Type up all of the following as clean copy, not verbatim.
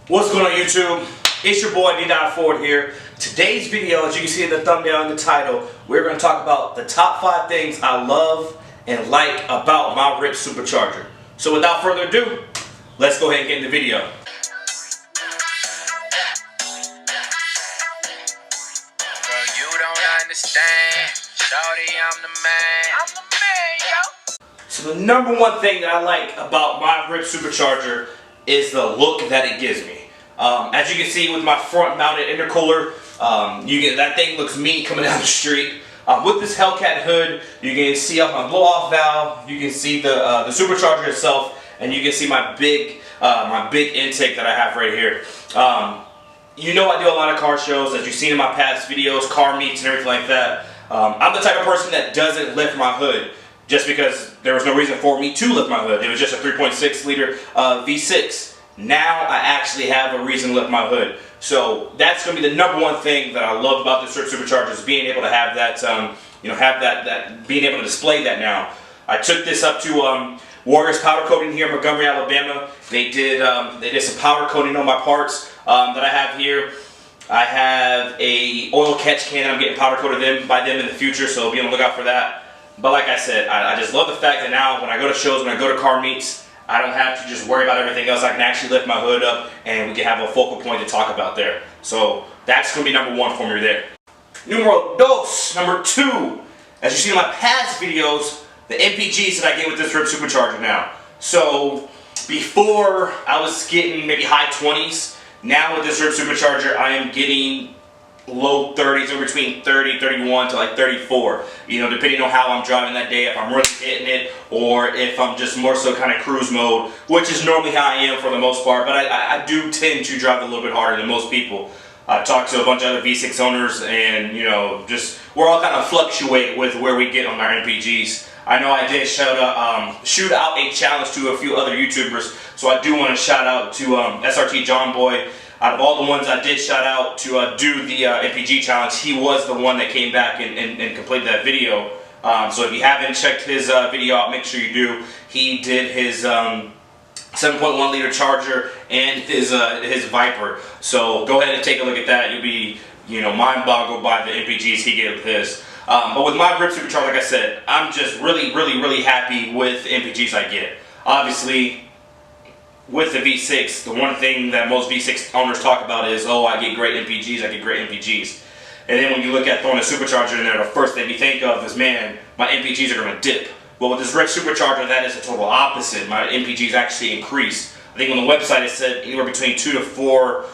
What's going on YouTube? It's your boy D.Ford here. Today's video, as you can see in the thumbnail and the title, we're going to talk about the top 5 things I love and like about my Ripp Supercharger. So without further ado, let's go ahead and get in the video. Girl, you don't understand. Shorty, I'm the man. I'm the man, yo. So the number one thing that I like about my Ripp Supercharger is the look that it gives me. As you can see with my front mounted intercooler, that thing looks mean coming down the street. With this Hellcat hood, you can see up my blow-off valve, you can see the supercharger itself, and you can see my big intake that I have right here. You know I do a lot of car shows, as you've seen in my past videos, car meets and everything like that. I'm the type of person that doesn't lift my hood just because there was no reason for me to lift my hood. It was just a 3.6 liter V6. Now I actually have a reason to lift my hood. So that's going to be the number one thing that I love about this Ripp Supercharger, is being able to have that, being able to display that now. I took this up to Warriors Powder Coating here in Montgomery, Alabama. They did some powder coating on my parts that I have here. I have a oil catch can that I'm getting powder coated by them in the future, so be on the lookout for that. But like I said, I just love the fact that now when I go to shows, when I go to car meets, I don't have to just worry about everything else. I can actually lift my hood up and we can have a focal point to talk about there. So that's going to be number one for me there. Numero dos, number two. As you see in my past videos, the MPGs that I get with this Ripp Supercharger now. So before I was getting maybe high 20s. Now with this Ripp Supercharger, I am getting low 30s, or between 30, 31 to like 34. You know, depending on how I'm driving that day, if I'm really hitting it, or if I'm just more so kind of cruise mode, which is normally how I am for the most part, but I do tend to drive a little bit harder than most people. I've talked to a bunch of other V6 owners, and you know, we're all kind of fluctuate with where we get on our MPGs. I know I did shoot out a challenge to a few other YouTubers, so I do want to shout out to SRT John Boy. Out of all the ones I did shout out to do the MPG challenge, he was the one that came back and completed that video. So if you haven't checked his video out, make sure you do. He did his 7.1 liter Charger and his Viper. So go ahead and take a look at that. You'll be, mind boggled by the MPGs he gave with his. But with my Ripp Supercharger, like I said, I'm just really happy with the MPGs I get. Obviously, with the V6, the one thing that most V6 owners talk about is, oh, I get great MPGs, I get great MPGs. And then when you look at throwing a supercharger in there, the first thing you think of is, man, my MPGs are going to dip. Well, with this Ripp Supercharger, that is the total opposite. My MPGs actually increase. I think on the website it said anywhere between 2 to 4, I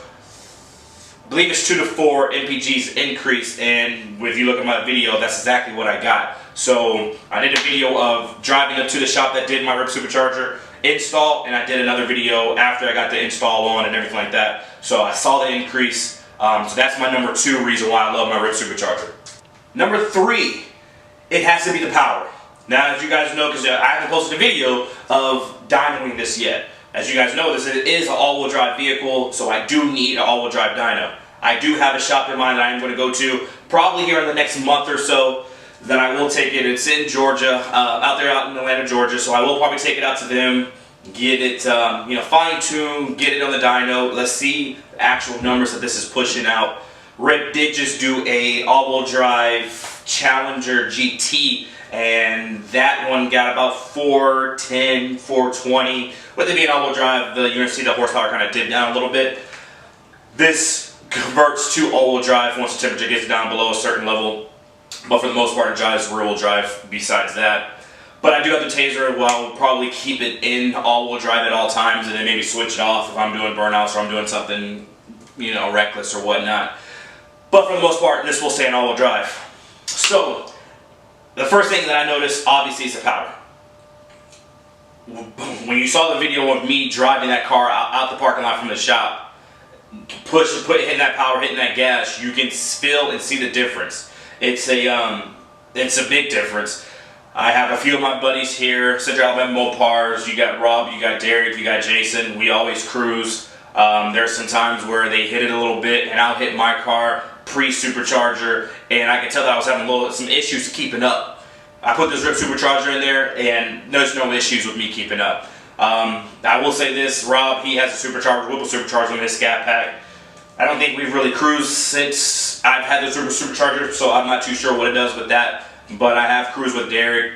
believe it's 2 to 4 MPGs increase, and if you look at my video, that's exactly what I got. So I did a video of driving up to the shop that did my Ripp Supercharger install, and I did another video after I got the install on and everything like that. So I saw the increase. So that's my number 2 reason why I love my Ripp Supercharger. Number 3, it has to be the power. Now, as you guys know, because I haven't posted a video of dynoing this yet. As you guys know, this is an all-wheel drive vehicle, so I do need an all-wheel drive dyno. I do have a shop in mind that I'm going to go to probably here in the next month or so. That I will take it. It's in Georgia, out in Atlanta, Georgia. So I will probably take it out to them, get it, fine-tuned, get it on the dyno. Let's see the actual numbers that this is pushing out. Ripp did just do a all-wheel drive Challenger GT, and that one got about 410, 420. With it being all-wheel drive, you're going to see the horsepower kind of dip down a little bit. This converts to all-wheel drive once the temperature gets down below a certain level. But for the most part, it drives rear-wheel drive besides that. But I do have the Taser. Well, I'll probably keep it in all-wheel drive at all times, and then maybe switch it off if I'm doing burnouts or I'm doing something, reckless or whatnot. But for the most part, this will stay in all-wheel drive. So, the first thing that I noticed, obviously, is the power. When you saw the video of me driving that car out the parking lot from the shop, hitting that power, hitting that gas, you can feel and see the difference. It's a big difference. I have a few of my buddies here, Central Alabama Mopars. You got Rob, you got Derrick, you got Jason. We always cruise. There's some times where they hit it a little bit, and I'll hit my car pre-supercharger, and I can tell that I was having some issues keeping up. I put this Ripp Supercharger in there, and there's no issues with me keeping up. I will say this, Rob, he has a supercharger, Ripp Supercharger on his scat pack. I don't think we've really cruised since I've had the Supercharger, so I'm not too sure what it does with that. But I have cruised with Derrick,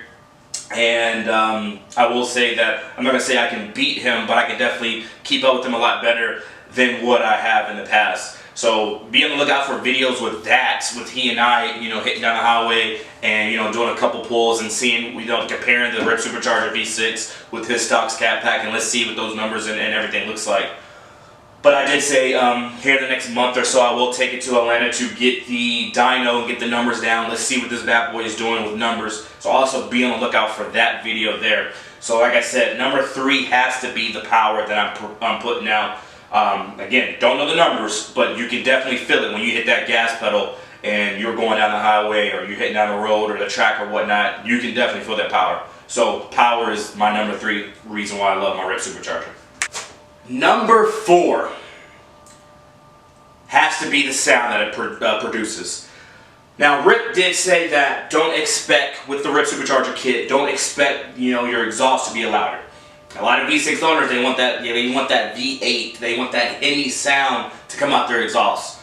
and I will say that I'm not going to say I can beat him, but I can definitely keep up with him a lot better than what I have in the past. So be on the lookout for videos with that, with he and I, you know, hitting down the highway and, you know, doing a couple pulls and seeing, you know, comparing the Ripp Supercharger V6 with his stock scat pack, and let's see what those numbers and everything looks like. But I did say here in the next month or so I will take it to Atlanta to get the dyno and get the numbers down. Let's see what this bad boy is doing with numbers. So also be on the lookout for that video there. So like I said, number 3 has to be the power that I'm putting out. Again, don't know the numbers, but you can definitely feel it when you hit that gas pedal and you're going down the highway or you're hitting down the road or the track or whatnot. You can definitely feel that power. So power is my number 3 reason why I love my Ripp Supercharger. Number 4 has to be the sound that it produces. Now, Ripp did say that don't expect, with the Ripp Supercharger kit, don't expect, you know, your exhaust to be louder. A lot of V6 owners, they want that, they want that V8, they want that heavy sound to come out their exhaust.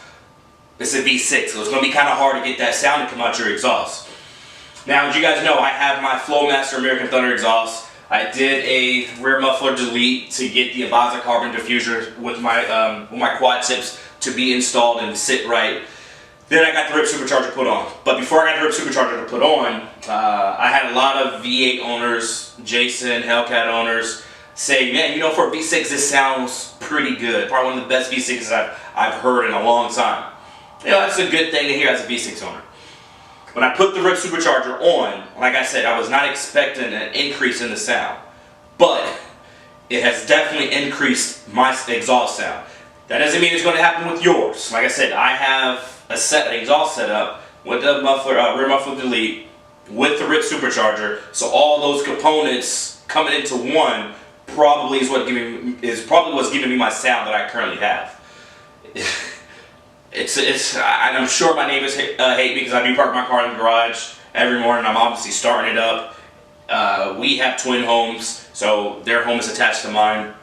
It's a V6, so it's going to be kind of hard to get that sound to come out your exhaust. Now, as you guys know, I have my Flowmaster American Thunder exhaust. I did a rear muffler delete to get the About carbon diffuser with my quad tips to be installed and sit right. Then I got the Ripp Supercharger put on. But before I got the Ripp Supercharger to put on, I had a lot of V8 owners, Jason, Hellcat owners, say, man, you know, for a V6 this sounds pretty good. Probably one of the best V6s I've heard in a long time. You know, that's a good thing to hear as a V6 owner. When I put the Ripp Supercharger on, like I said, I was not expecting an increase in the sound. But it has definitely increased my exhaust sound. That doesn't mean it's going to happen with yours. Like I said, I have an exhaust setup with the muffler, rear muffler delete, with the Ripp Supercharger. So all those components coming into one probably is what's giving me my sound that I currently have. And I'm sure my neighbors hate me because I do park my car in the garage every morning. I'm obviously starting it up. We have twin homes, so their home is attached to mine.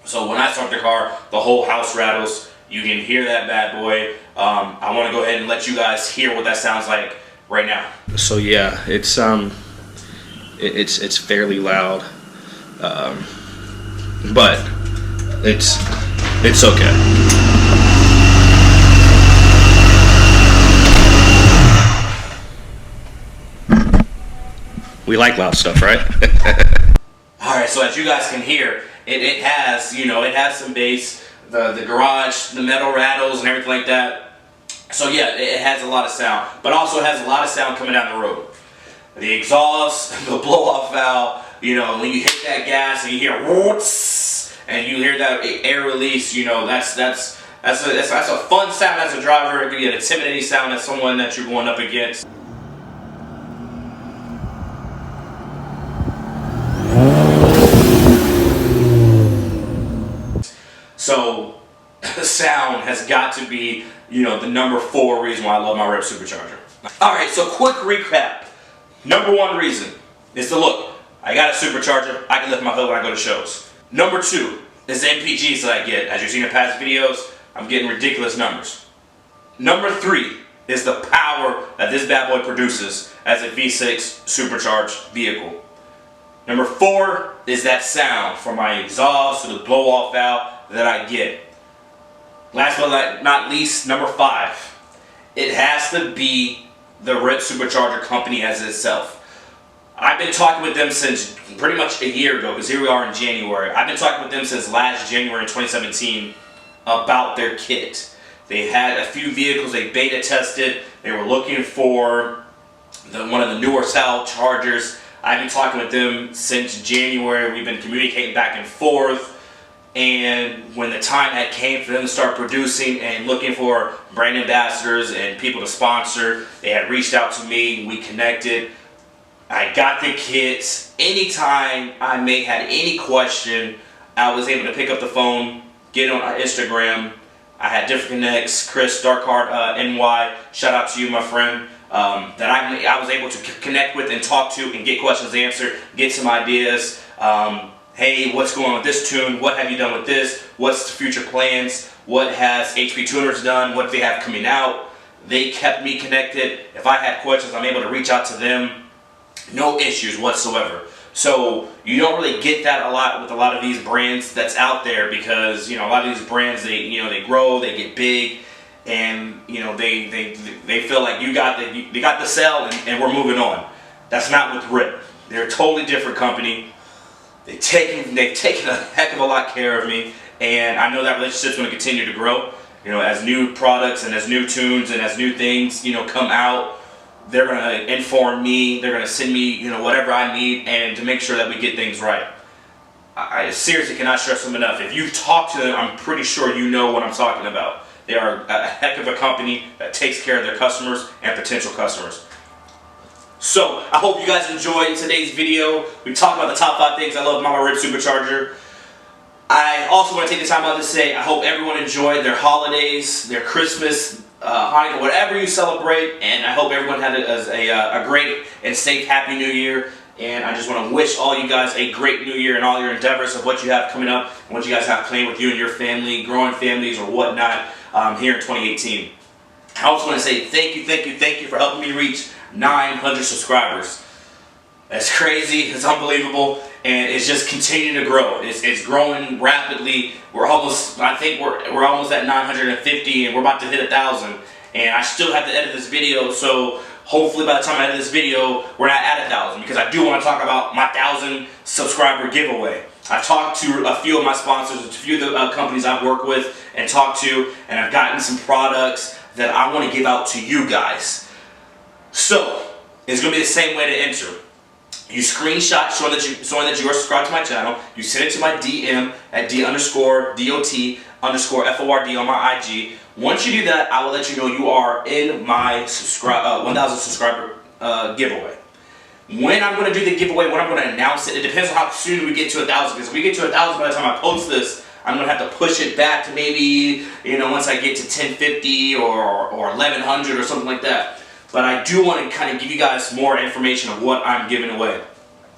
So when I start the car, the whole house rattles. You can hear that bad boy. I want to go ahead and let you guys hear what that sounds like right now. So yeah, it's fairly loud, but it's okay. We like loud stuff, right? Alright, so as you guys can hear, it has, you know, it has some bass, the garage, the metal rattles and everything like that. So yeah, it has a lot of sound, but also has a lot of sound coming down the road. The exhaust, the blow-off valve, you know, when you hit that gas and you hear whoops, and you hear that air release, you know, that's a fun sound as a driver. It can be an intimidating sound as someone that you're going up against. So the sound has got to be, you know, the number 4 reason why I love my Ripp Supercharger. Alright, so quick recap. Number 1 reason is the look. I got a supercharger, I can lift my hood when I go to shows. Number 2 is the MPGs that I get. As you've seen in past videos, I'm getting ridiculous numbers. Number 3 is the power that this bad boy produces as a V6 supercharged vehicle. Number 4 is that sound from my exhaust to the blow-off valve that I get. Last but not least, number 5. It has to be the Ripp Supercharger company as itself. I've been talking with them since pretty much a year ago, because here we are in January. I've been talking with them since last January in 2017 about their kit. They had a few vehicles they beta tested. They were looking for one of the newer style chargers. I've been talking with them since January. We've been communicating back and forth. And when the time had came for them to start producing and looking for brand ambassadors and people to sponsor, they had reached out to me. We connected. I got the kits. Anytime I had any question, I was able to pick up the phone, get on Instagram. I had different connects. Chris Darkheart NY, shout out to you, my friend. That I was able to connect with and talk to and get questions answered, get some ideas. hey, what's going on with this tune? What have you done with this? What's the future plans? What has HP Tuners done? What do they have coming out? They kept me connected. If I had questions, I'm able to reach out to them. No issues whatsoever. So you don't really get that a lot with a lot of these brands that's out there, because a lot of these brands, they grow, they get big, and they feel like they got the sell and we're moving on. That's not with Ripp. They're a totally different company. They've taken a heck of a lot care of me, and I know that relationship's going to continue to grow. As new products and as new tunes and as new things come out, they're going to inform me. They're going to send me whatever I need, and to make sure that we get things right. I seriously cannot stress them enough. If you've talked to them, I'm pretty sure you know what I'm talking about. They are a heck of a company that takes care of their customers and potential customers. So, I hope you guys enjoyed today's video. We talked about the top 5 things I love about my Ripp Supercharger. I also want to take the time out to say I hope everyone enjoyed their holidays, their Christmas, Hanukkah, whatever you celebrate, and I hope everyone had a great and safe Happy New Year. And I just want to wish all you guys a great New Year and all your endeavors of what you have coming up and what you guys have planned with you and your family, growing families or whatnot here in 2018. I also want to say thank you for helping me reach 900 subscribers. That's crazy, it's unbelievable, and it's just continuing to grow. It's growing rapidly. I think we're almost at 950, and we're about to hit 1,000. And I still have to edit this video, so hopefully by the time I edit this video, we're not at 1,000, because I do want to talk about my 1,000 subscriber giveaway. I've talked to a few of my sponsors, a few of the companies I've worked with and talked to, and I've gotten some products that I want to give out to you guys. So, it's going to be the same way to enter. You screenshot showing that you are subscribed to my channel. You send it to my DM at D_DOT_FORD on my IG. Once you do that, I will let you know you are in my 1,000 subscriber giveaway. When I'm going to do the giveaway, when I'm going to announce it, it depends on how soon we get to 1,000. Because if we get to 1,000 by the time I post this, I'm going to have to push it back to maybe, once I get to 1050 or 1,100 or something like that. But I do want to kind of give you guys more information of what I'm giving away.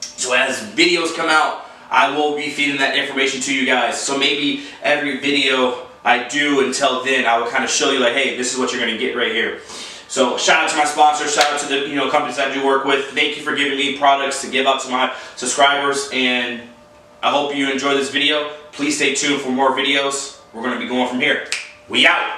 So as videos come out, I will be feeding that information to you guys. So maybe every video I do until then, I will kind of show you like, hey, this is what you're going to get right here. So shout out to my sponsors, shout out to the companies I do work with. Thank you for giving me products to give out to my subscribers, and I hope you enjoy this video. Please stay tuned for more videos. We're going to be going from here. We out.